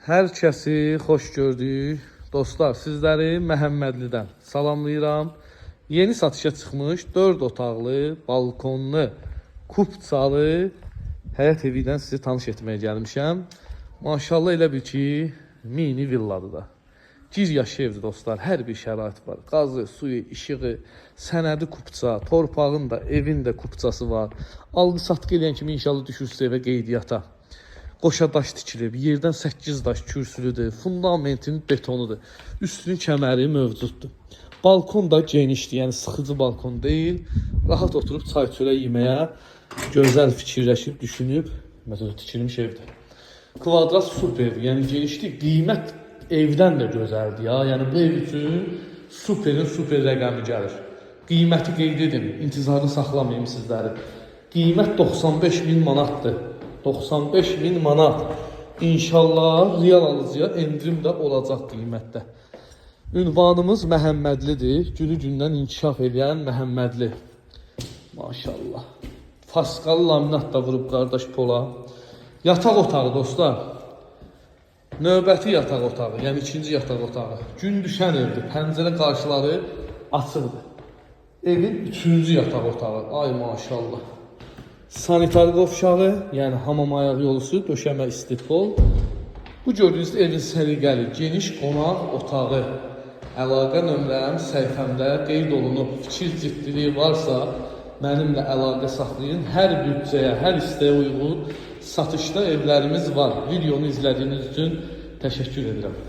Hər kəsi xoş gördük. Dostlar, sizləri Məhəmmədlidən salamlayıram. Yeni satışa çıxmış 4 otaqlı, balkonlu, kupçalı həyət evindən sizi tanış etməyə gəlmişəm. Maşallah elə bil ki, mini villadır da. Gir yaşı evdir dostlar, hər bir şərait var. Qazı, suyu, işığı, sənədi kupça, torpağın da, evin də kupçası var. Alqı-satqı eləyən kimi inşallah düşürsünüz evə qeydiyyata. Qoşa daş tikilib, yerdən 8 daş kürsülüdür, fundamentinin betonudur, üstünün kəməri mövcuddur. Balkon da genişdir, yəni sıxıcı balkon deyil. Rahat oturub çay çörək yeməyə gözəl fikirləşib, düşünüb, məsələn, tikilmiş evdir. Kvadrat super, yəni genişlik, qiymət evdən də gözəldir ya. Yəni bu ev üçün super rəqəmi gəlir. Qiyməti qeyd edim, intizarda saxlamayayım sizləri. Qiymət 95.000 manatdır. 95.000 manat. İnşallah real alıcıya endirim də olacaq qiymətdə. Ünvanımız Məhəmmədlidir. Günü-gündən inkişaf edən Məhəmmədli. Maşallah. Faskalı laminat da vurub qardaş pola. Yataq otağı dostlar. Növbəti yataq otağı, yəni ikinci yataq otağı. Gün düşən evdir, pəncərə qarşıları açıqdır. Evin üçüncü yataq otağı, ay maşallah. Sanitar qovşağı, yəni hamam ayaq yolusu, döşəmə istifol. Bu gördüyünüz evin səliqəli, geniş qonaq otağı. Əlaqə nömrəm səhifəmdə qeyd olunub. Fikir ciddiliyi varsa, mənimlə əlaqə saxlayın. Hər büdcəyə, hər istəyə uyğun satışda evlərimiz var. Videonu izlədiyiniz üçün təşəkkür edirəm.